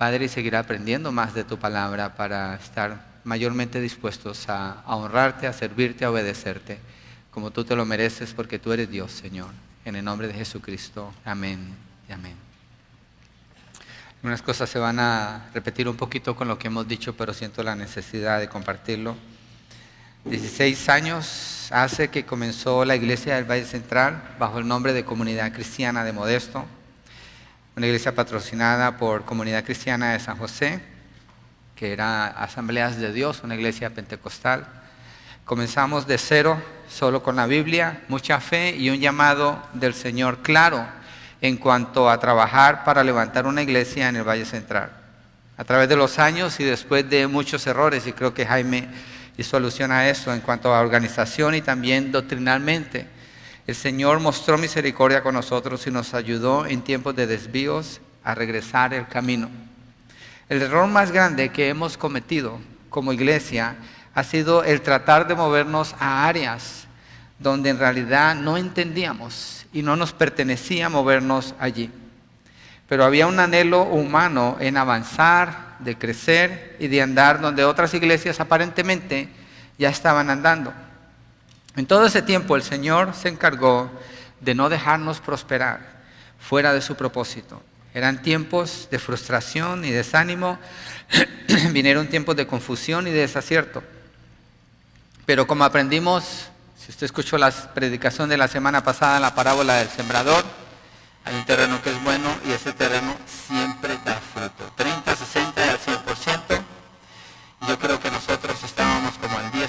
Padre, y seguir aprendiendo más de tu palabra para estar mayormente dispuestos a honrarte, a servirte, a obedecerte, como tú te lo mereces, porque tú eres Dios, Señor. En el nombre de Jesucristo. Amén y amén. Algunas cosas se van a repetir un poquito con lo que hemos dicho, pero siento la necesidad de compartirlo. 16 años hace que comenzó la iglesia del Valle Central bajo el nombre de Comunidad Cristiana de Modesto, una iglesia patrocinada por Comunidad Cristiana de San José, que era Asambleas de Dios, una iglesia pentecostal. Comenzamos de cero, solo con la Biblia, mucha fe y un llamado del Señor claro en cuanto a trabajar para levantar una iglesia en el Valle Central. A través de los años y después de muchos errores, y creo que Jaime hizo alusión a eso en cuanto a organización y también doctrinalmente, el Señor mostró misericordia con nosotros y nos ayudó en tiempos de desvíos a regresar el camino. El error más grande que hemos cometido como iglesia ha sido el tratar de movernos a áreas donde en realidad no entendíamos y no nos pertenecía movernos allí. Pero había un anhelo humano en avanzar, de crecer y de andar donde otras iglesias aparentemente ya estaban andando. En todo ese tiempo el Señor se encargó de no dejarnos prosperar fuera de su propósito. Eran tiempos de frustración y desánimo, vinieron tiempos de confusión y de desacierto. Pero como aprendimos, si usted escuchó la predicación de la semana pasada, la parábola del sembrador, hay un terreno que es bueno y ese terreno siempre da fruto. 30, 60 y al 100%. Yo creo que nosotros estábamos como al 10%,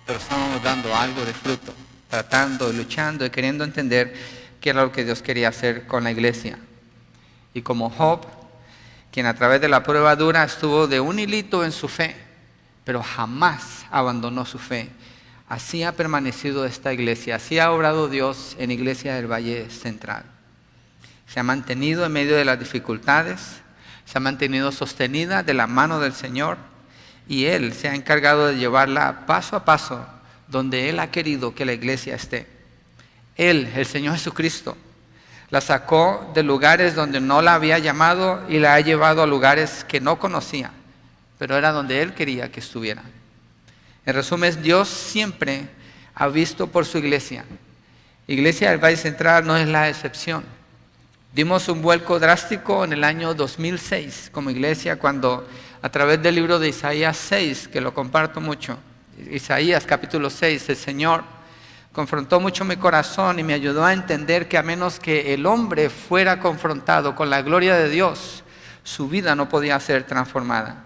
pero estábamos dando algo de fruto, tratando, luchando y queriendo entender qué era lo que Dios quería hacer con la iglesia. Y como Job, quien a través de la prueba dura estuvo de un hilito en su fe, pero jamás abandonó su fe. Así ha permanecido esta iglesia, así ha obrado Dios en Iglesia del Valle Central. Se ha mantenido en medio de las dificultades, se ha mantenido sostenida de la mano del Señor y Él se ha encargado de llevarla paso a paso donde Él ha querido que la iglesia esté. Él, el Señor Jesucristo, la sacó de lugares donde no la había llamado y la ha llevado a lugares que no conocía, pero era donde Él quería que estuviera. En resumen, Dios siempre ha visto por su iglesia. Iglesia del Valle Central no es la excepción. Dimos un vuelco drástico en el año 2006 como iglesia cuando a través del libro de Isaías 6, que lo comparto mucho, Isaías capítulo 6, el Señor confrontó mucho mi corazón y me ayudó a entender que a menos que el hombre fuera confrontado con la gloria de Dios, su vida no podía ser transformada.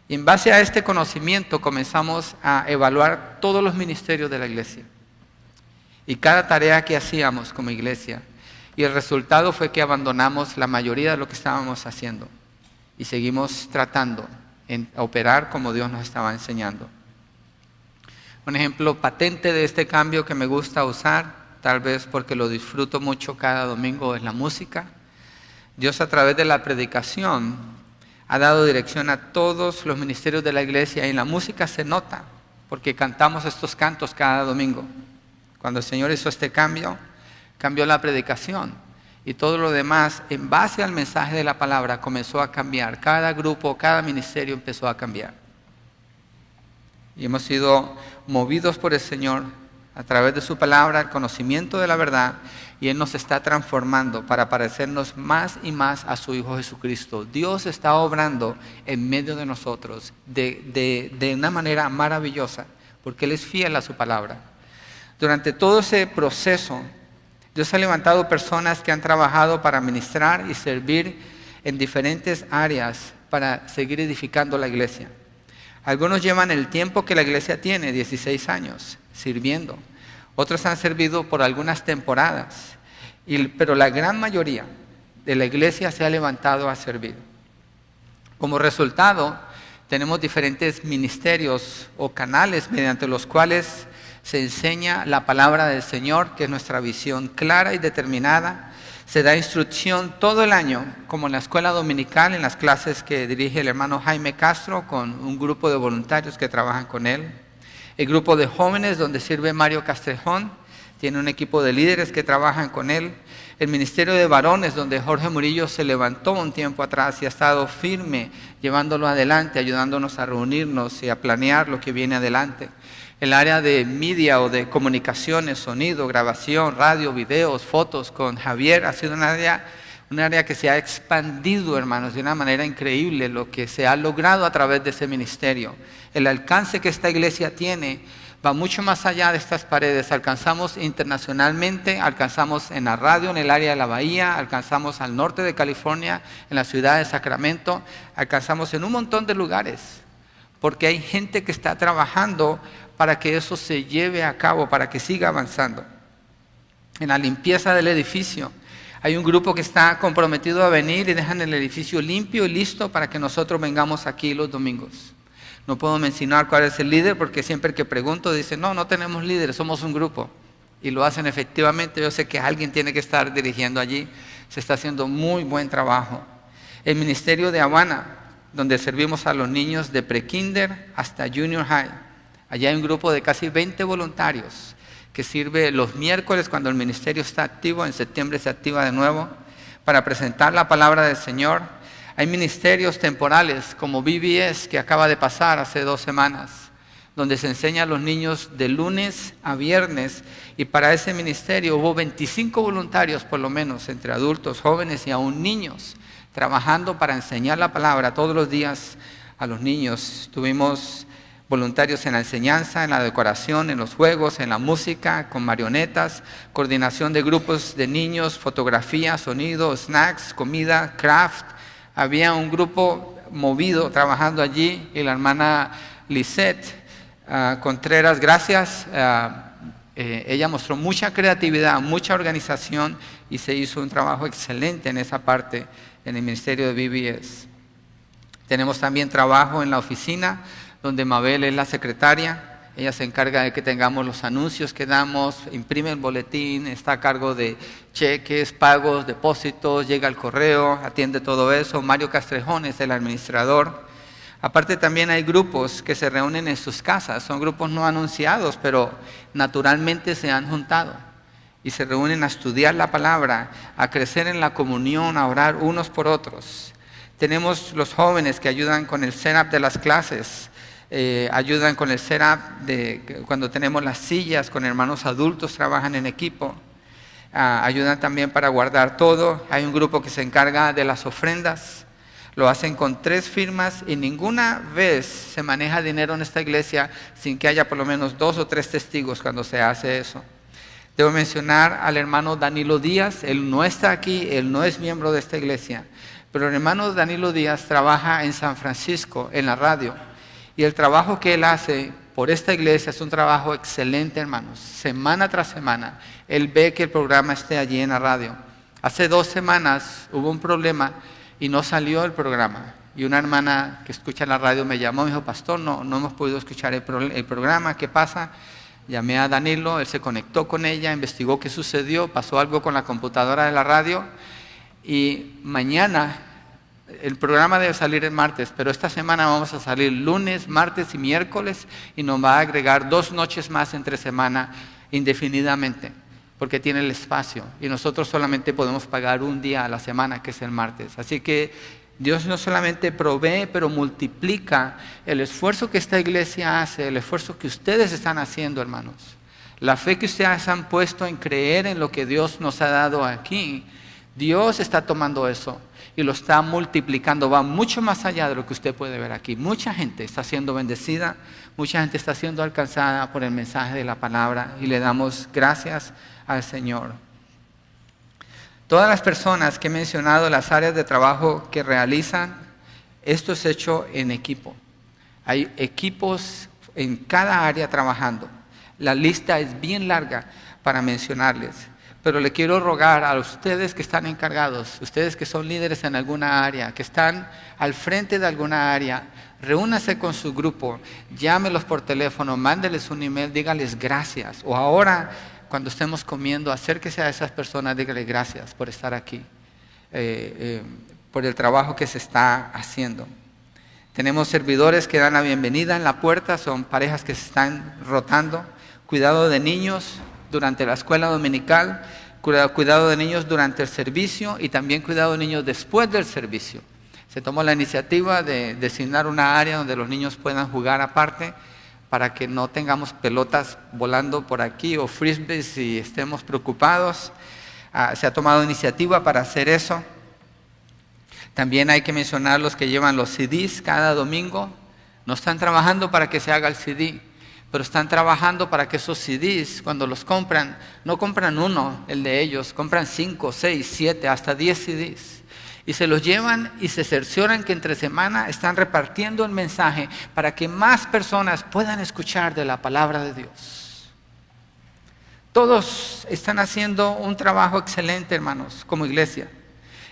Y en base a este conocimiento comenzamos a evaluar todos los ministerios de la iglesia y cada tarea que hacíamos como iglesia. Y el resultado fue que abandonamos la mayoría de lo que estábamos haciendo y seguimos tratando en operar como Dios nos estaba enseñando. Un ejemplo patente de este cambio que me gusta usar, tal vez porque lo disfruto mucho cada domingo, es la música. Dios a través de la predicación ha dado dirección a todos los ministerios de la iglesia y en la música se nota porque cantamos estos cantos cada domingo. Cuando el Señor hizo este cambio, cambió la predicación y todo lo demás en base al mensaje de la palabra comenzó a cambiar. Cada grupo, cada ministerio empezó a cambiar. Y hemos sido movidos por el Señor a través de su palabra, el conocimiento de la verdad, y Él nos está transformando para parecernos más y más a su Hijo Jesucristo. Dios está obrando en medio de nosotros de una manera maravillosa, porque Él es fiel a su palabra. Durante todo ese proceso, Dios ha levantado personas que han trabajado para ministrar y servir en diferentes áreas para seguir edificando la iglesia. Algunos llevan el tiempo que la iglesia tiene, 16 años, sirviendo. Otros han servido por algunas temporadas, pero la gran mayoría de la iglesia se ha levantado a servir. Como resultado, tenemos diferentes ministerios o canales mediante los cuales se enseña la palabra del Señor, que es nuestra visión clara y determinada. Se da instrucción todo el año, como en la escuela dominical, en las clases que dirige el hermano Jaime Castro, con un grupo de voluntarios que trabajan con él. El grupo de jóvenes donde sirve Mario Castrejón, tiene un equipo de líderes que trabajan con él. El ministerio de varones, donde Jorge Murillo se levantó un tiempo atrás y ha estado firme, llevándolo adelante, ayudándonos a reunirnos y a planear lo que viene adelante. El área de media o de comunicaciones, sonido, grabación, radio, videos, fotos con Javier ha sido un área que se ha expandido, hermanos, de una manera increíble lo que se ha logrado a través de ese ministerio. El alcance que esta iglesia tiene va mucho más allá de estas paredes. Alcanzamos internacionalmente, alcanzamos en la radio, en el área de la Bahía, alcanzamos al norte de California, en la ciudad de Sacramento, alcanzamos en un montón de lugares, porque hay gente que está trabajando para que eso se lleve a cabo, para que siga avanzando. En la limpieza del edificio, hay un grupo que está comprometido a venir y dejan el edificio limpio y listo para que nosotros vengamos aquí los domingos. No puedo mencionar cuál es el líder porque siempre que pregunto dicen, no tenemos líderes, somos un grupo. Y lo hacen efectivamente. Yo sé que alguien tiene que estar dirigiendo allí. Se está haciendo muy buen trabajo. El ministerio de Habana, donde servimos a los niños de pre-kinder hasta junior high. Allá hay un grupo de casi 20 voluntarios que sirve los miércoles cuando el ministerio está activo. En septiembre se activa de nuevo para presentar la palabra del Señor. Hay ministerios temporales como VBS que acaba de pasar hace 2 semanas, donde se enseña a los niños de lunes a viernes, y para ese ministerio hubo 25 voluntarios por lo menos, entre adultos, jóvenes y aún niños, trabajando para enseñar la palabra todos los días a los niños. Tuvimos voluntarios en la enseñanza, en la decoración, en los juegos, en la música, con marionetas, coordinación de grupos de niños, fotografía, sonido, snacks, comida, craft. Había un grupo movido trabajando allí y la hermana Lisette Contreras, gracias. Ella mostró mucha creatividad, mucha organización y se hizo un trabajo excelente en esa parte en el ministerio de VBS. Tenemos también trabajo en la oficina donde Mabel es la secretaria. Ella se encarga de que tengamos los anuncios que damos, imprime el boletín, está a cargo de cheques, pagos, depósitos, llega al correo, atiende todo eso. Mario Castrejón es el administrador. Aparte también hay grupos que se reúnen en sus casas, son grupos no anunciados, pero naturalmente se han juntado y se reúnen a estudiar la palabra, a crecer en la comunión, a orar unos por otros. Tenemos los jóvenes que ayudan con el setup de las clases. Ayudan con el setup de cuando tenemos las sillas, con hermanos adultos, trabajan en equipo. Ayudan también para guardar todo. Hay un grupo que se encarga de las ofrendas. Lo hacen con 3 firmas y ninguna vez se maneja dinero en esta iglesia sin que haya por lo menos 2 o 3 testigos cuando se hace eso. Debo mencionar al hermano Danilo Díaz. Él no está aquí, él no es miembro de esta iglesia, pero el hermano Danilo Díaz trabaja en San Francisco, en la radio. Y el trabajo que él hace por esta iglesia es un trabajo excelente, hermanos. Semana tras semana, él ve que el programa esté allí en la radio. Hace 2 semanas hubo un problema y no salió el programa. Y una hermana que escucha la radio me llamó y me dijo, pastor, no hemos podido escuchar el programa, ¿qué pasa? Llamé a Danilo, él se conectó con ella, investigó qué sucedió, pasó algo con la computadora de la radio y mañana... El programa debe salir el martes, pero esta semana vamos a salir lunes, martes y miércoles y nos va a agregar 2 noches más entre semana indefinidamente, porque tiene el espacio y nosotros solamente podemos pagar un día a la semana, que es el martes. Así que Dios no solamente provee, pero multiplica el esfuerzo que esta iglesia hace, el esfuerzo que ustedes están haciendo, hermanos. La fe que ustedes han puesto en creer en lo que Dios nos ha dado aquí, Dios está tomando eso y lo está multiplicando, va mucho más allá de lo que usted puede ver aquí. Mucha gente está siendo bendecida, mucha gente está siendo alcanzada por el mensaje de la palabra y le damos gracias al Señor. Todas las personas que he mencionado, las áreas de trabajo que realizan, esto es hecho en equipo. Hay equipos en cada área trabajando. La lista es bien larga para mencionarles. Pero le quiero rogar a ustedes que están encargados, ustedes que son líderes en alguna área, que están al frente de alguna área, reúnanse con su grupo, llámelos por teléfono, mándeles un email, dígales gracias. O ahora, cuando estemos comiendo, acérquese a esas personas, dígales gracias por estar aquí, por el trabajo que se está haciendo. Tenemos servidores que dan la bienvenida en la puerta, son parejas que se están rotando, cuidado de niños durante la escuela dominical, cuidado de niños durante el servicio y también cuidado de niños después del servicio. Se tomó la iniciativa de designar una área donde los niños puedan jugar aparte para que no tengamos pelotas volando por aquí o frisbees y estemos preocupados. Se ha tomado iniciativa para hacer eso. También hay que mencionar los que llevan los CDs cada domingo. No están trabajando para que se haga el CD, pero están trabajando para que esos CDs, cuando los compran, no compran uno, el de ellos, compran 5, 6, 7, hasta 10 CDs. Y se los llevan y se cercioran que entre semana están repartiendo el mensaje para que más personas puedan escuchar de la palabra de Dios. Todos están haciendo un trabajo excelente, hermanos, como iglesia.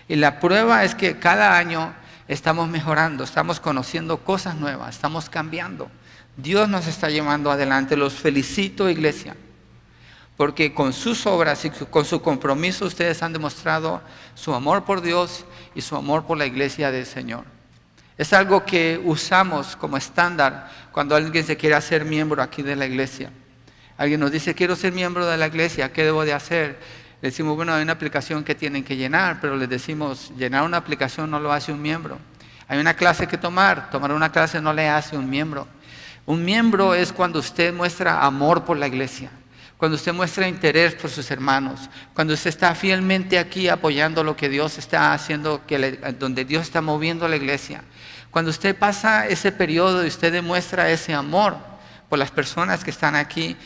Y la prueba es que cada año estamos mejorando, estamos conociendo cosas nuevas, estamos cambiando. Dios nos está llevando adelante. Los felicito, iglesia, porque con sus obras y con su compromiso ustedes han demostrado su amor por Dios y su amor por la iglesia del Señor. Es algo que usamos como estándar cuando alguien se quiere hacer miembro aquí de la iglesia. Alguien nos dice, quiero ser miembro de la iglesia, ¿qué debo de hacer? Le decimos, bueno, hay una aplicación que tienen que llenar, pero les decimos, llenar una aplicación no lo hace un miembro. Hay una clase que tomar una clase no le hace un miembro. Un miembro es cuando usted muestra amor por la iglesia, cuando usted muestra interés por sus hermanos, cuando usted está fielmente aquí apoyando lo que Dios está haciendo, donde Dios está moviendo la iglesia. Cuando usted pasa ese periodo y usted demuestra ese amor por las personas que están aquí,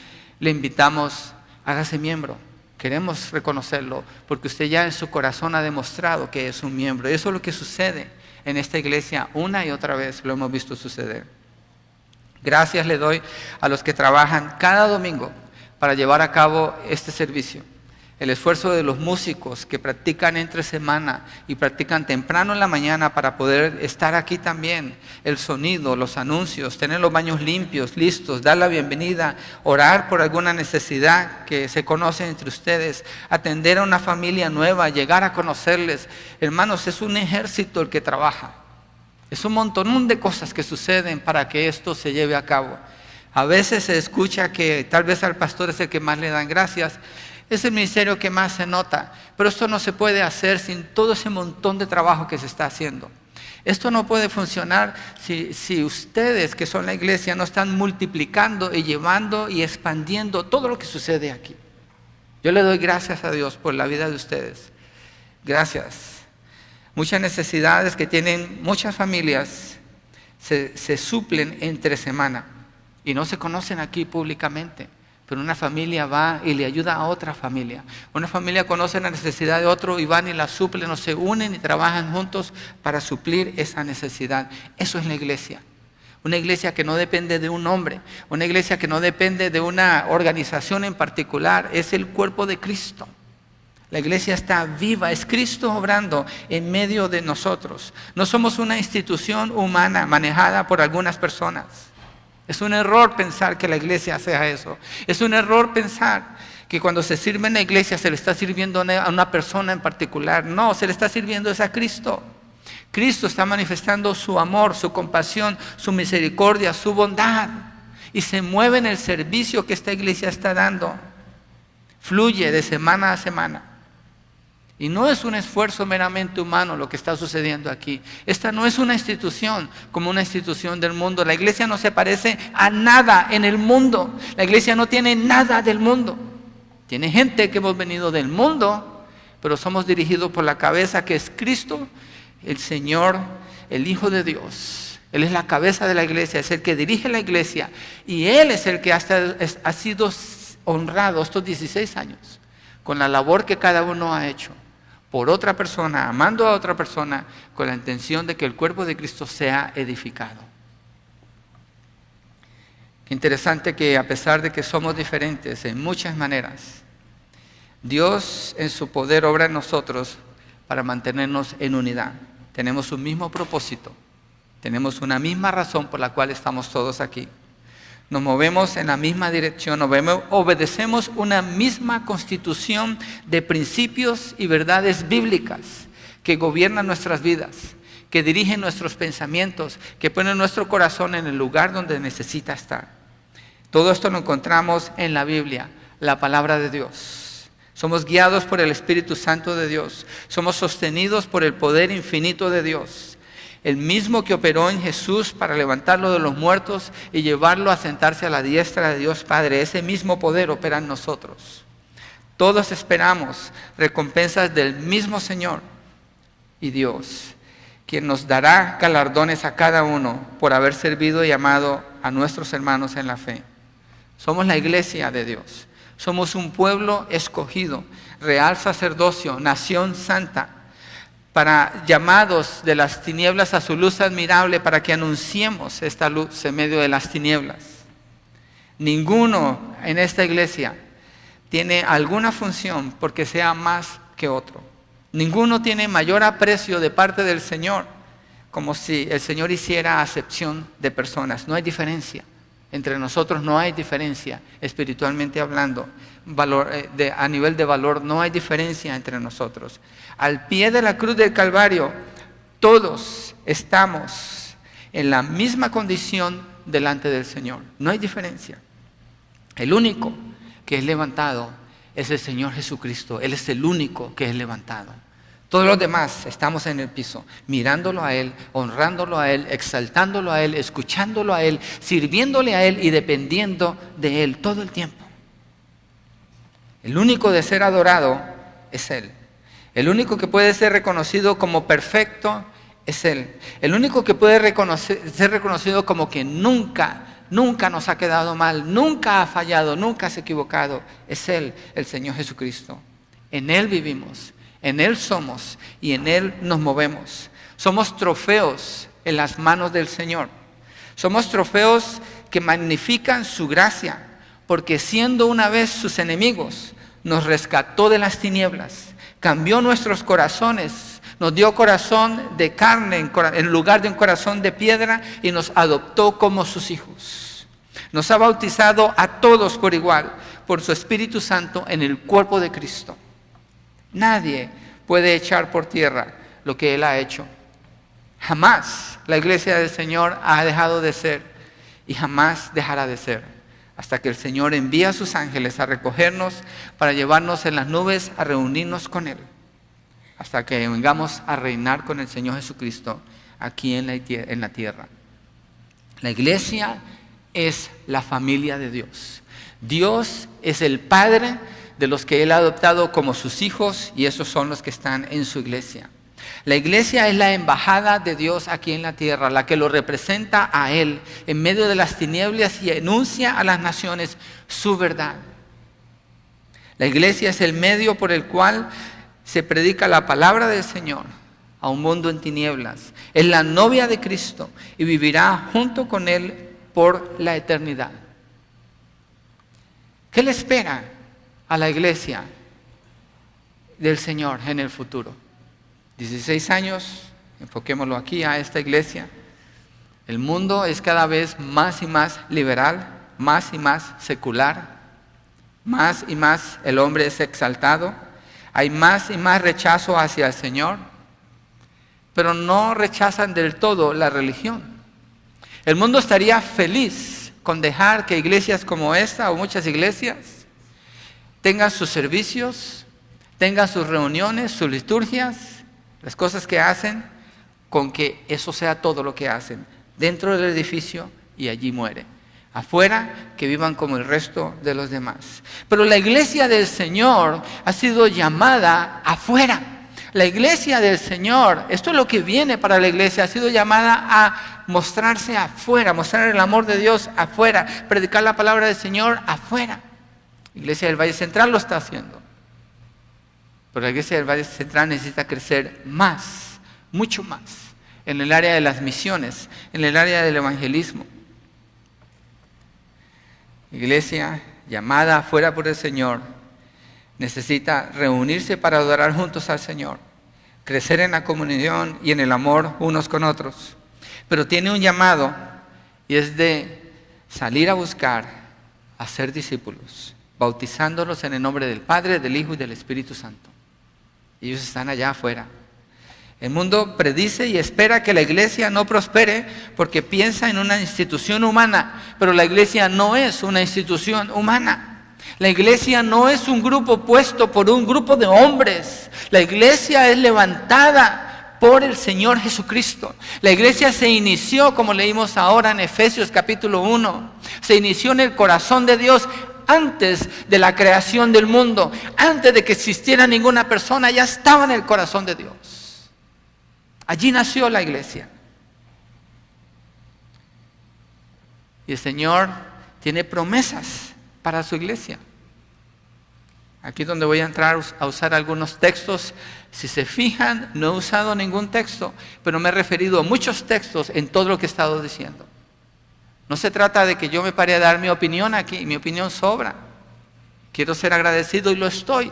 le invitamos, hágase miembro. Queremos reconocerlo porque usted ya en su corazón ha demostrado que es un miembro. Eso es lo que sucede en esta iglesia una y otra vez, lo hemos visto suceder. Gracias le doy a los que trabajan cada domingo para llevar a cabo este servicio. El esfuerzo de los músicos que practican entre semana y practican temprano en la mañana para poder estar aquí también. El sonido, los anuncios, tener los baños limpios, listos, dar la bienvenida, orar por alguna necesidad que se conoce entre ustedes, atender a una familia nueva, llegar a conocerles. Hermanos, es un ejército el que trabaja. Es un montón de cosas que suceden para que esto se lleve a cabo. A veces se escucha que tal vez al pastor es el que más le dan gracias. Es el ministerio que más se nota, pero esto no se puede hacer sin todo ese montón de trabajo que se está haciendo. Esto no puede funcionar si ustedes, que son la iglesia, no están multiplicando y llevando y expandiendo todo lo que sucede aquí. Yo le doy gracias a Dios por la vida de ustedes. Gracias. Muchas necesidades que tienen muchas familias se suplen entre semana y no se conocen aquí públicamente. Pero una familia va y le ayuda a otra familia. Una familia conoce la necesidad de otro y van y la suplen o se unen y trabajan juntos para suplir esa necesidad. Eso es la iglesia. Una iglesia que no depende de un hombre. Una iglesia que no depende de una organización en particular. Es el cuerpo de Cristo. La iglesia está viva. Es Cristo obrando en medio de nosotros. No somos una institución humana manejada por algunas personas. Es un error pensar que la iglesia sea eso. Es un error pensar que cuando se sirve en la iglesia se le está sirviendo a una persona en particular. No, se le está sirviendo a Cristo. Cristo está manifestando su amor, su compasión, su misericordia, su bondad. Y se mueve en el servicio que esta iglesia está dando. Fluye de semana a semana. Y no es un esfuerzo meramente humano lo que está sucediendo aquí. Esta no es una institución como una institución del mundo. La iglesia no se parece a nada en el mundo. La iglesia no tiene nada del mundo. Tiene gente que hemos venido del mundo, pero somos dirigidos por la cabeza que es Cristo, el Señor, el Hijo de Dios. Él es la cabeza de la iglesia, es el que dirige la iglesia. Y Él es el que ha sido honrado estos 16 años con la labor que cada uno ha hecho por otra persona, amando a otra persona, con la intención de que el cuerpo de Cristo sea edificado. Qué interesante que a pesar de que somos diferentes en muchas maneras, Dios en su poder obra en nosotros para mantenernos en unidad. Tenemos un mismo propósito, tenemos una misma razón por la cual estamos todos aquí. Nos movemos en la misma dirección, obedecemos una misma constitución de principios y verdades bíblicas que gobiernan nuestras vidas, que dirigen nuestros pensamientos, que ponen nuestro corazón en el lugar donde necesita estar. Todo esto lo encontramos en la Biblia, la palabra de Dios. Somos guiados por el Espíritu Santo de Dios. Somos sostenidos por el poder infinito de Dios. El mismo que operó en Jesús para levantarlo de los muertos y llevarlo a sentarse a la diestra de Dios Padre. Ese mismo poder opera en nosotros. Todos esperamos recompensas del mismo Señor y Dios, quien nos dará galardones a cada uno por haber servido y amado a nuestros hermanos en la fe. Somos la iglesia de Dios. Somos un pueblo escogido, real sacerdocio, nación santa, para llamados de las tinieblas a su luz admirable, para que anunciemos esta luz en medio de las tinieblas. Ninguno en esta iglesia tiene alguna función porque sea más que otro. Ninguno tiene mayor aprecio de parte del Señor, como si el Señor hiciera acepción de personas. No hay diferencia. Entre nosotros no hay diferencia, espiritualmente hablando. A nivel de valor no hay diferencia entre nosotros. Al pie de la cruz del Calvario, todos estamos en la misma condición delante del Señor. No hay diferencia. El único que es levantado es el Señor Jesucristo. Él es el único que es levantado. Todos los demás estamos en el piso, mirándolo a Él, honrándolo a Él, exaltándolo a Él, escuchándolo a Él, sirviéndole a Él y dependiendo de Él todo el tiempo. El único de ser adorado es Él. El único que puede ser reconocido como perfecto es Él. El único que puede ser reconocido como que nunca nos ha quedado mal, nunca ha fallado, nunca se ha equivocado, es Él, el Señor Jesucristo. En Él vivimos. En Él somos y en Él nos movemos. Somos trofeos en las manos del Señor. Somos trofeos que magnifican su gracia, porque siendo una vez sus enemigos, nos rescató de las tinieblas, cambió nuestros corazones, nos dio corazón de carne en lugar de un corazón de piedra y nos adoptó como sus hijos. Nos ha bautizado a todos por igual, por su Espíritu Santo en el cuerpo de Cristo. Nadie puede echar por tierra lo que Él ha hecho. Jamás la iglesia del Señor ha dejado de ser y jamás dejará de ser hasta que el Señor envíe a sus ángeles a recogernos para llevarnos en las nubes a reunirnos con Él. Hasta que vengamos a reinar con el Señor Jesucristo aquí en la tierra. La iglesia es la familia de Dios. Dios es el Padre de los que Él ha adoptado como sus hijos, y esos son los que están en su iglesia. La iglesia es la embajada de Dios aquí en la tierra, la que lo representa a Él en medio de las tinieblas y enuncia a las naciones su verdad. La iglesia es el medio por el cual se predica la palabra del Señor a un mundo en tinieblas. Es la novia de Cristo y vivirá junto con Él por la eternidad. ¿Qué le espera a la iglesia del Señor en el futuro? 16 años, enfoquémoslo aquí a esta iglesia. El mundo es cada vez más y más liberal, más y más secular, más y más el hombre es exaltado, hay más y más rechazo hacia el Señor, pero no rechazan del todo la religión. El mundo estaría feliz con dejar que iglesias como esta o muchas iglesias tengan sus servicios, tengan sus reuniones, sus liturgias, las cosas que hacen, con que eso sea todo lo que hacen, dentro del edificio y allí muere. Afuera, que vivan como el resto de los demás. Pero la iglesia del Señor ha sido llamada afuera. La iglesia del Señor, esto es lo que viene para la iglesia, ha sido llamada a mostrarse afuera, mostrar el amor de Dios afuera, predicar la palabra del Señor afuera. La iglesia del Valle Central lo está haciendo. Pero la iglesia del Valle Central necesita crecer más, mucho más, en el área de las misiones, en el área del evangelismo. Iglesia llamada afuera por el Señor necesita reunirse para adorar juntos al Señor, crecer en la comunión y en el amor unos con otros. Pero tiene un llamado y es de salir a buscar, a ser discípulos, bautizándolos en el nombre del Padre, del Hijo y del Espíritu Santo. Ellos están allá afuera. El mundo predice y espera que la iglesia no prospere porque piensa en una institución humana, pero la iglesia no es una institución humana. La iglesia no es un grupo puesto por un grupo de hombres. La iglesia es levantada por el Señor Jesucristo. La iglesia se inició, como leímos ahora en Efesios capítulo 1, se inició en el corazón de Dios antes de la creación del mundo, antes de que existiera ninguna persona, ya estaba en el corazón de Dios. Allí nació la iglesia. Y el Señor tiene promesas para su iglesia. Aquí es donde voy a entrar a usar algunos textos. Si se fijan, no he usado ningún texto, pero me he referido a muchos textos en todo lo que he estado diciendo. No se trata de que yo me pare a dar mi opinión aquí, mi opinión sobra. Quiero ser agradecido y lo estoy.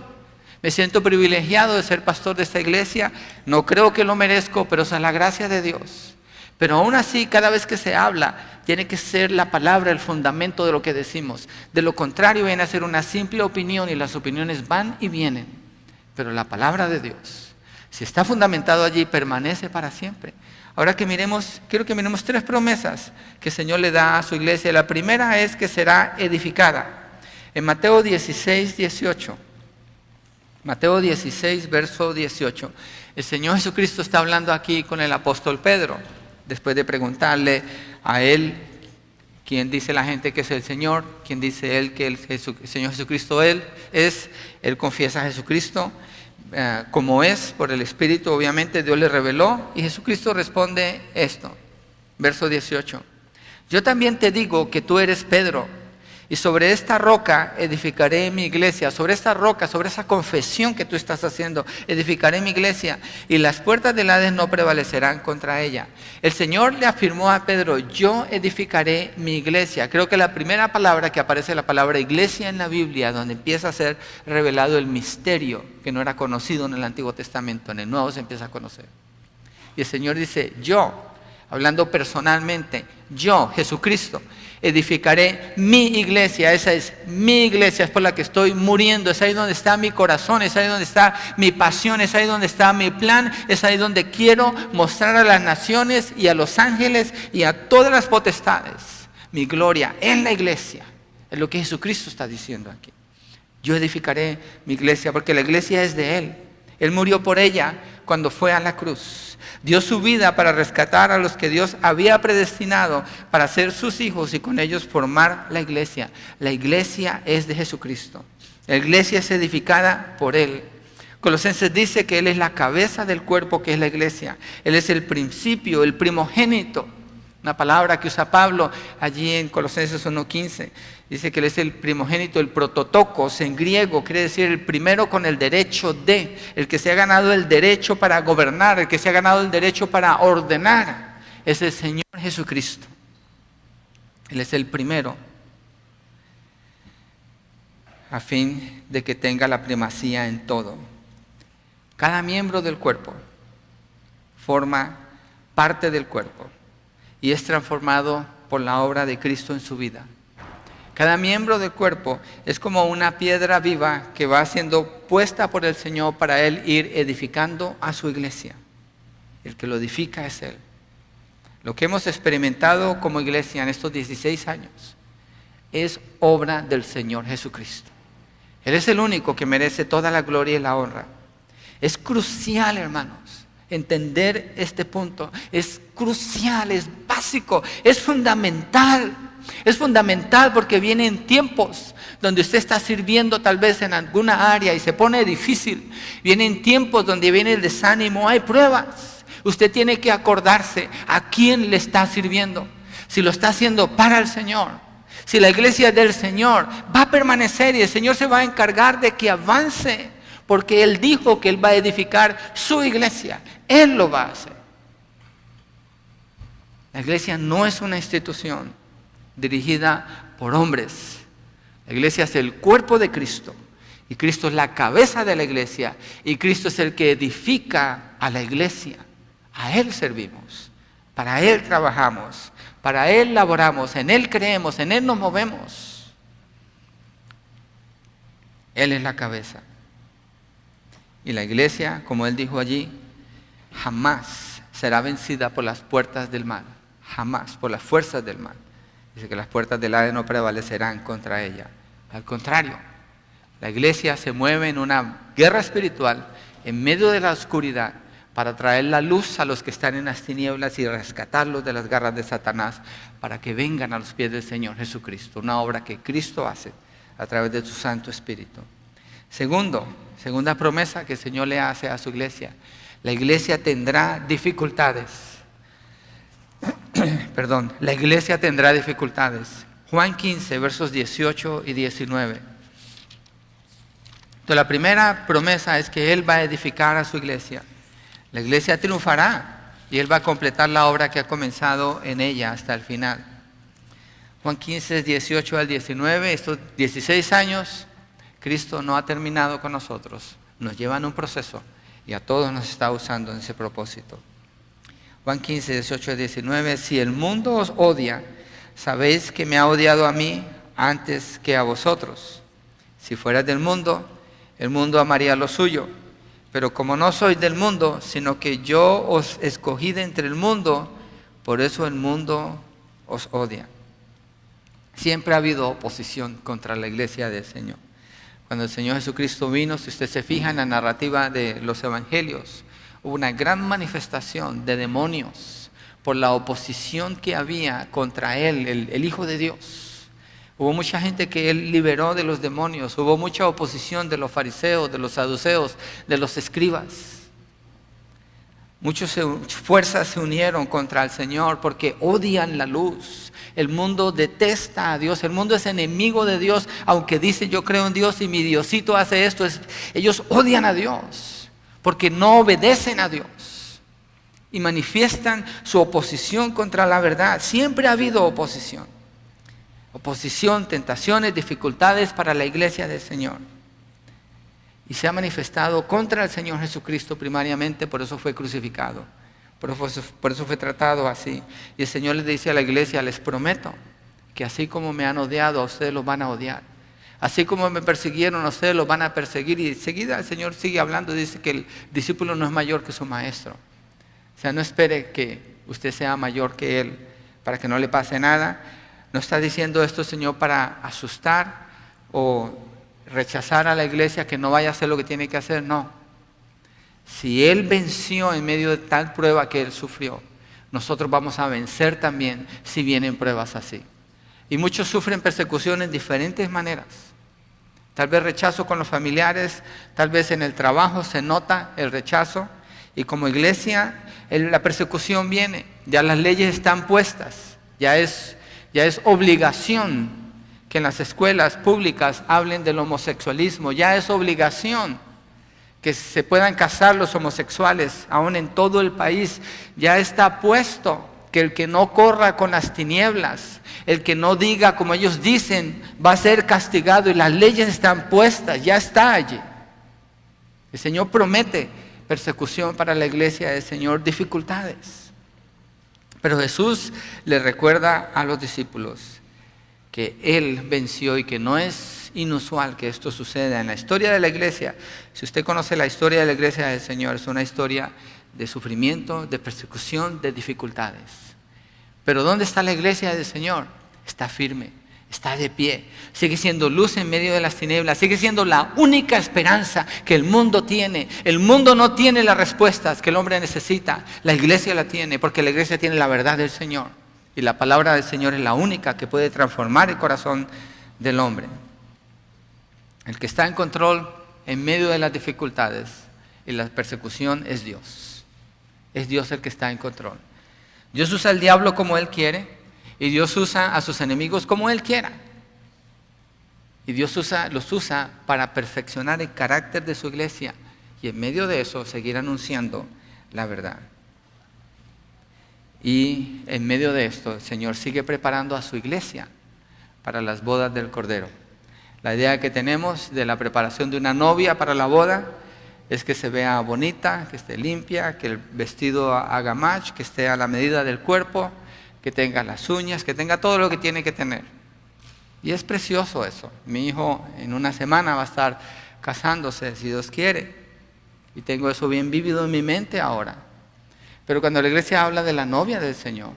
Me siento privilegiado de ser pastor de esta iglesia. No creo que lo merezco, pero esa es la gracia de Dios. Pero aún así, cada vez que se habla, tiene que ser la palabra el fundamento de lo que decimos. De lo contrario, viene a ser una simple opinión y las opiniones van y vienen. Pero la palabra de Dios, si está fundamentado allí, permanece para siempre. Ahora que miremos, quiero que miremos 3 promesas que el Señor le da a su iglesia. La primera es que será edificada. En Mateo 16, 18. Mateo 16, verso 18. El Señor Jesucristo está hablando aquí con el apóstol Pedro. Después de preguntarle a él, ¿quién dice la gente que es el Señor? ¿Quién dice él que el Señor Jesucristo él es? Él confiesa a Jesucristo como es, por el Espíritu, obviamente Dios le reveló, y Jesucristo responde esto, verso 18. Yo también te digo que tú eres Pedro, y sobre esta roca edificaré mi iglesia. Sobre esta roca, sobre esa confesión que tú estás haciendo, edificaré mi iglesia, y las puertas del Hades no prevalecerán contra ella. El Señor le afirmó a Pedro, yo edificaré mi iglesia. Creo que la primera palabra que aparece, la palabra iglesia en la Biblia, donde empieza a ser revelado el misterio que no era conocido en el Antiguo Testamento, en el Nuevo se empieza a conocer. Y el Señor dice, yo, hablando personalmente, yo, Jesucristo, edificaré mi iglesia. Esa es mi iglesia, es por la que estoy muriendo. Es ahí donde está mi corazón, es ahí donde está mi pasión, es ahí donde está mi plan, es ahí donde quiero mostrar a las naciones y a los ángeles y a todas las potestades mi gloria en la iglesia. Es lo que Jesucristo está diciendo aquí. Yo edificaré mi iglesia porque la iglesia es de Él. Él murió por ella cuando fue a la cruz. Dio su vida para rescatar a los que Dios había predestinado para ser sus hijos y con ellos formar la iglesia. La iglesia es de Jesucristo. La iglesia es edificada por Él. Colosenses dice que Él es la cabeza del cuerpo que es la iglesia. Él es el principio, el primogénito. Una palabra que usa Pablo allí en Colosenses 1:15. Dice que Él es el primogénito, el prototokos en griego, quiere decir el primero con el derecho de, el que se ha ganado el derecho para gobernar, el que se ha ganado el derecho para ordenar. Es el Señor Jesucristo. Él es el primero, a fin de que tenga la primacía en todo. Cada miembro del cuerpo forma parte del cuerpo y es transformado por la obra de Cristo en su vida. Cada miembro del cuerpo es como una piedra viva que va siendo puesta por el Señor para Él ir edificando a su iglesia. El que lo edifica es Él. Lo que hemos experimentado como iglesia en estos 16 años es obra del Señor Jesucristo. Él es el único que merece toda la gloria y la honra. Es crucial, hermanos, entender este punto. Es crucial, es básico, es fundamental. Es fundamental porque vienen tiempos donde usted está sirviendo tal vez en alguna área y se pone difícil. Vienen tiempos donde viene el desánimo, hay pruebas. Usted tiene que acordarse a quién le está sirviendo. Si lo está haciendo para el Señor, si la iglesia del Señor va a permanecer y el Señor se va a encargar de que avance, porque Él dijo que Él va a edificar su iglesia. Él lo va a hacer. La iglesia no es una institución dirigida por hombres. La iglesia es el cuerpo de Cristo y Cristo es la cabeza de la iglesia y Cristo es el que edifica a la iglesia. A Él servimos, para Él trabajamos, para Él laboramos, en Él creemos, en Él nos movemos. Él es la cabeza. Y la iglesia, como Él dijo allí, jamás será vencida por las puertas del mal, jamás, por las fuerzas del mal. Dice que las puertas del Hades no prevalecerán contra ella. Al contrario, la iglesia se mueve en una guerra espiritual en medio de la oscuridad para traer la luz a los que están en las tinieblas y rescatarlos de las garras de Satanás para que vengan a los pies del Señor Jesucristo. Una obra que Cristo hace a través de su Santo Espíritu. Segunda promesa que el Señor le hace a su iglesia. La iglesia tendrá dificultades. La iglesia tendrá dificultades. Juan 15, versos 18 y 19. Entonces, la primera promesa es que Él va a edificar a su iglesia. La iglesia triunfará y Él va a completar la obra que ha comenzado en ella hasta el final. Juan 15, 18 al 19, estos 16 años, Cristo no ha terminado con nosotros. Nos lleva en un proceso y a todos nos está usando en ese propósito. Juan 15, 18 al 19, si el mundo os odia, sabéis que me ha odiado a mí antes que a vosotros. Si fueras del mundo, el mundo amaría lo suyo. Pero como no sois del mundo, sino que yo os escogí de entre el mundo, por eso el mundo os odia. Siempre ha habido oposición contra la iglesia del Señor. Cuando el Señor Jesucristo vino, si usted se fija en la narrativa de los evangelios, hubo una gran manifestación de demonios por la oposición que había contra Él, el Hijo de Dios. Hubo mucha gente que Él liberó de los demonios, hubo mucha oposición de los fariseos, de los saduceos, de los escribas. Muchas fuerzas se unieron contra el Señor porque odian la luz. El mundo detesta a Dios, el mundo es enemigo de Dios, aunque dice yo creo en Dios y mi Diosito hace esto. Ellos odian a Dios porque no obedecen a Dios y manifiestan su oposición contra la verdad. Siempre ha habido oposición. Oposición, tentaciones, dificultades para la iglesia del Señor. Y se ha manifestado contra el Señor Jesucristo primariamente, por eso fue crucificado. Por eso fue tratado así. Y el Señor les dice a la iglesia, les prometo que así como me han odiado, a ustedes los van a odiar. Así como me persiguieron, a ustedes los van a perseguir. Y enseguida el Señor sigue hablando, dice que el discípulo no es mayor que su maestro. O sea, no espere que usted sea mayor que él para que no le pase nada. No está diciendo esto el Señor para asustar o rechazar a la iglesia que no vaya a hacer lo que tiene que hacer, no. Si Él venció en medio de tal prueba que Él sufrió, nosotros vamos a vencer también si vienen pruebas así. Y muchos sufren persecución en diferentes maneras. Tal vez rechazo con los familiares, tal vez en el trabajo se nota el rechazo. Y como iglesia, la persecución viene, ya las leyes están puestas, ya es obligación que en las escuelas públicas hablen del homosexualismo, ya es obligación que se puedan casar los homosexuales, aún en todo el país, ya está puesto que el que no corra con las tinieblas, el que no diga como ellos dicen, va a ser castigado y las leyes están puestas, ya está allí. El Señor promete persecución para la iglesia del Señor, dificultades. Pero Jesús le recuerda a los discípulos que Él venció y que no es inusual que esto suceda en la historia de la iglesia. Si usted conoce la historia de la iglesia del Señor, es una historia de sufrimiento, de persecución, de dificultades. Pero ¿dónde está la iglesia del Señor? Está firme, está de pie, sigue siendo luz en medio de las tinieblas, sigue siendo la única esperanza que el mundo tiene. El mundo no tiene las respuestas que el hombre necesita, la iglesia la tiene, porque la iglesia tiene la verdad del Señor. Y la palabra del Señor es la única que puede transformar el corazón del hombre. El que está en control en medio de las dificultades y la persecución es Dios. Es Dios el que está en control. Dios usa al diablo como Él quiere y Dios usa a sus enemigos como Él quiera. Y Dios los usa para perfeccionar el carácter de su iglesia y en medio de eso seguir anunciando la verdad. Y en medio de esto el Señor sigue preparando a su iglesia para las bodas del Cordero. La idea que tenemos de la preparación de una novia para la boda es que se vea bonita, que esté limpia, que el vestido haga match, que esté a la medida del cuerpo, que tenga las uñas, que tenga todo lo que tiene que tener. Y es precioso eso. Mi hijo en una semana va a estar casándose, si Dios quiere. Y tengo eso bien vívido en mi mente ahora. Pero cuando la iglesia habla de la novia del Señor,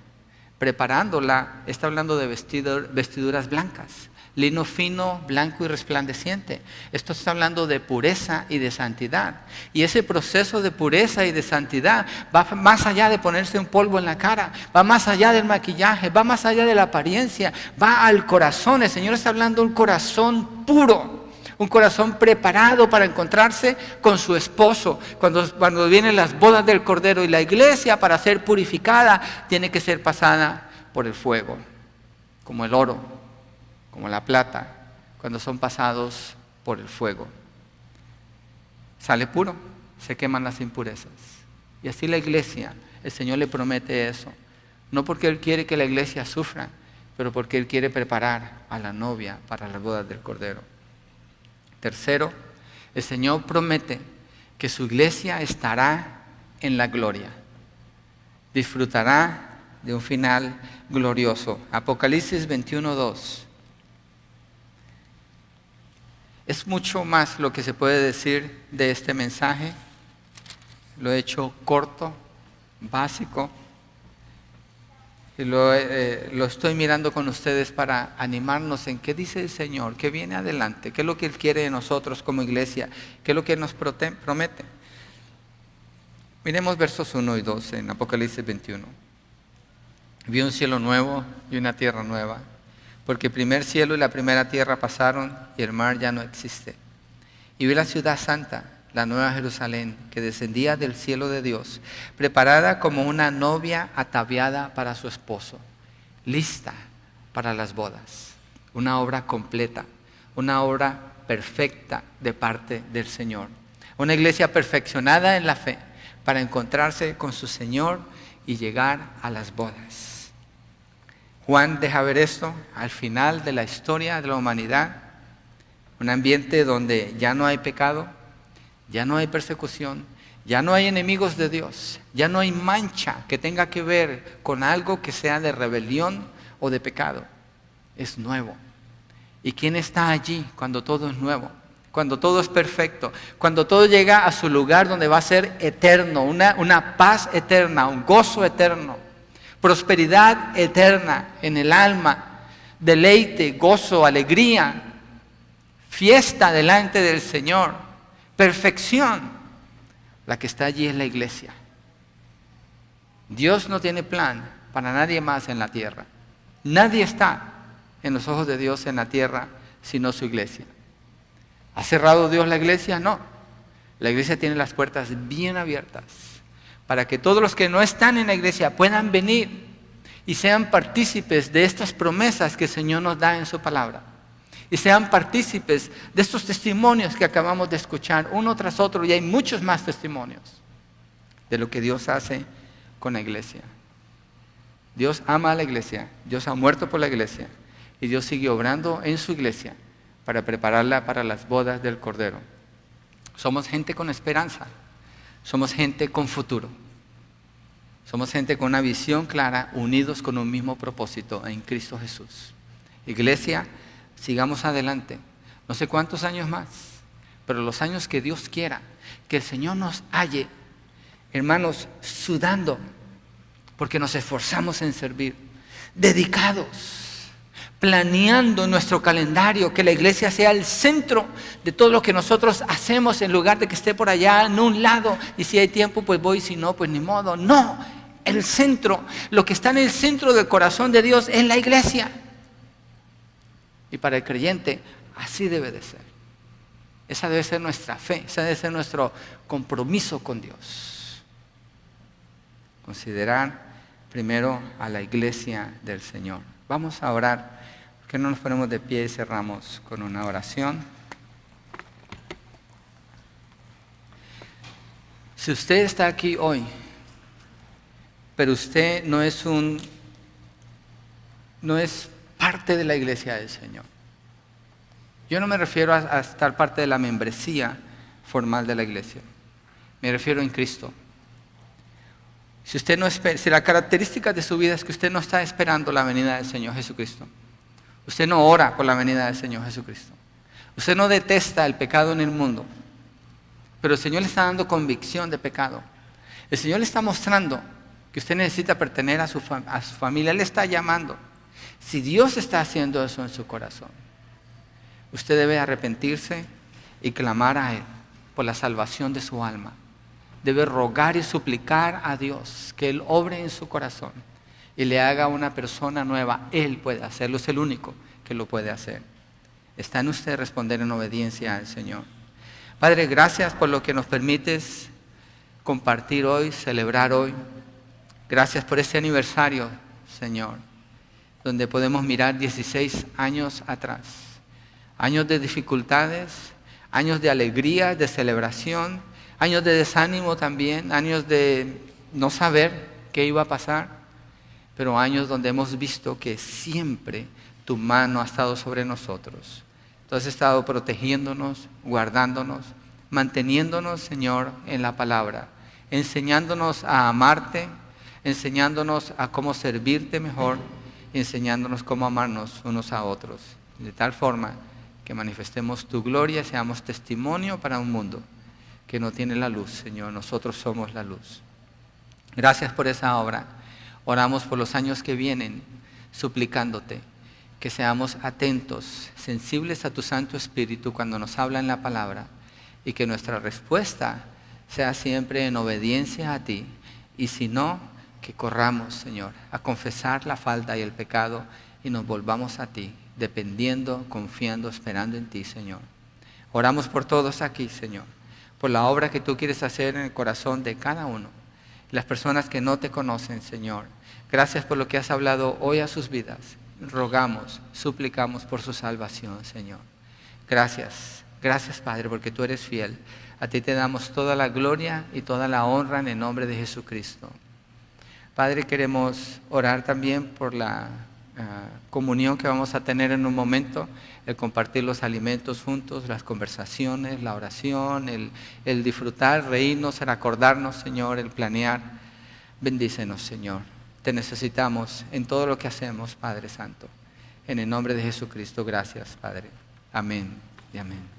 preparándola, está hablando de vestiduras blancas, lino fino, blanco y resplandeciente. Esto está hablando de pureza y de santidad. Y ese proceso de pureza y de santidad va más allá de ponerse un polvo en la cara, va más allá del maquillaje, va más allá de la apariencia, va al corazón. El Señor está hablando de un corazón puro, un corazón preparado para encontrarse con su esposo. Cuando vienen las bodas del Cordero, y la iglesia, para ser purificada, tiene que ser pasada por el fuego, como el oro, como la plata, cuando son pasados por el fuego. Sale puro, se queman las impurezas. Y así la iglesia, el Señor le promete eso. No porque Él quiere que la iglesia sufra, pero porque Él quiere preparar a la novia para las bodas del Cordero. Tercero, el Señor promete que su iglesia estará en la gloria. Disfrutará de un final glorioso. Apocalipsis 21:2. Es mucho más lo que se puede decir de este mensaje. Lo he hecho corto, básico. Y lo estoy mirando con ustedes para animarnos en qué dice el Señor, qué viene adelante, qué es lo que Él quiere de nosotros como iglesia, qué es lo que nos promete. Miremos versos 1 y 2 en Apocalipsis 21. Vi un cielo nuevo y una tierra nueva, porque el primer cielo y la primera tierra pasaron y el mar ya no existe. Y vi la ciudad santa, la nueva Jerusalén, que descendía del cielo de Dios, preparada como una novia ataviada para su esposo, lista para las bodas. Una obra completa, una obra perfecta de parte del Señor. Una iglesia perfeccionada en la fe para encontrarse con su Señor y llegar a las bodas. Juan deja ver esto al final de la historia de la humanidad, un ambiente donde ya no hay pecado, ya no hay persecución, ya no hay enemigos de Dios, ya no hay mancha que tenga que ver con algo que sea de rebelión o de pecado. Es nuevo. ¿Y quién está allí cuando todo es nuevo? Cuando todo es perfecto, cuando todo llega a su lugar donde va a ser eterno, una paz eterna, un gozo eterno. Prosperidad eterna en el alma, deleite, gozo, alegría, fiesta delante del Señor, perfección. La que está allí es la iglesia. Dios no tiene plan para nadie más en la tierra. Nadie está en los ojos de Dios en la tierra sino su iglesia. ¿Ha cerrado Dios la iglesia? No. La iglesia tiene las puertas bien abiertas para que todos los que no están en la iglesia puedan venir y sean partícipes de estas promesas que el Señor nos da en su palabra. Y sean partícipes de estos testimonios que acabamos de escuchar uno tras otro, y hay muchos más testimonios de lo que Dios hace con la iglesia. Dios ama a la iglesia, Dios ha muerto por la iglesia, y Dios sigue obrando en su iglesia para prepararla para las bodas del Cordero. Somos gente con esperanza. Somos gente con futuro. Somos gente con una visión clara, unidos con un mismo propósito en Cristo Jesús. Iglesia, sigamos adelante. No sé cuántos años más, pero los años que Dios quiera, que el Señor nos halle, hermanos, sudando, porque nos esforzamos en servir, dedicados, planeando nuestro calendario, que la iglesia sea el centro de todo lo que nosotros hacemos, en lugar de que esté por allá en un lado, y si hay tiempo pues voy, si no pues ni modo. No, el centro, lo que está en el centro del corazón de Dios es la iglesia. Y para el creyente así debe de ser. Esa debe ser nuestra fe, esa debe ser nuestro compromiso con Dios. Considerar primero a la iglesia del Señor. Vamos a orar. ¿Por qué no nos ponemos de pie y cerramos con una oración? Si usted está aquí hoy, pero usted no es parte de la iglesia del Señor. Yo no me refiero a estar parte de la membresía formal de la iglesia. Me refiero en Cristo. Si la característica de su vida es que usted no está esperando la venida del Señor Jesucristo. Usted no ora por la venida del Señor Jesucristo. Usted no detesta el pecado en el mundo. Pero el Señor le está dando convicción de pecado. El Señor le está mostrando que usted necesita pertenecer a su familia. Él le está llamando. Si Dios está haciendo eso en su corazón, Usted debe arrepentirse y clamar a Él por la salvación de su alma. Debe rogar y suplicar a Dios que Él obre en su corazón y le haga una persona nueva. Él puede hacerlo, es el único que lo puede hacer. Está en usted responder en obediencia al Señor. Padre, gracias por lo que nos permites compartir hoy, celebrar hoy. Gracias por este aniversario, Señor, donde podemos mirar 16 años atrás. Años de dificultades, años de alegría, de celebración, años de desánimo también, años de no saber qué iba a pasar, pero años donde hemos visto que siempre tu mano ha estado sobre nosotros. Tú has estado protegiéndonos, guardándonos, manteniéndonos, Señor, en la palabra, enseñándonos a amarte, enseñándonos a cómo servirte mejor, enseñándonos cómo amarnos unos a otros, de tal forma que manifestemos tu gloria, seamos testimonio para un mundo que no tiene la luz, Señor. Nosotros somos la luz. Gracias por esa obra. Oramos por los años que vienen, suplicándote que seamos atentos, sensibles a tu Santo Espíritu cuando nos habla en la palabra, y que nuestra respuesta sea siempre en obediencia a ti, y si no, que corramos, Señor, a confesar la falta y el pecado y nos volvamos a ti, dependiendo, confiando, esperando en ti, Señor. Oramos por todos aquí, Señor, por la obra que tú quieres hacer en el corazón de cada uno, las personas que no te conocen, Señor. Gracias por lo que has hablado hoy a sus vidas. Rogamos, suplicamos por su salvación, Señor. Gracias, gracias, Padre, porque tú eres fiel. A ti te damos toda la gloria y toda la honra en el nombre de Jesucristo. Padre, queremos orar también por la comunión que vamos a tener en un momento, el compartir los alimentos juntos, las conversaciones, la oración, el disfrutar, reírnos, el acordarnos, Señor, el planear. Bendícenos, Señor. Te necesitamos en todo lo que hacemos, Padre Santo. En el nombre de Jesucristo, gracias, Padre. Amén y amén.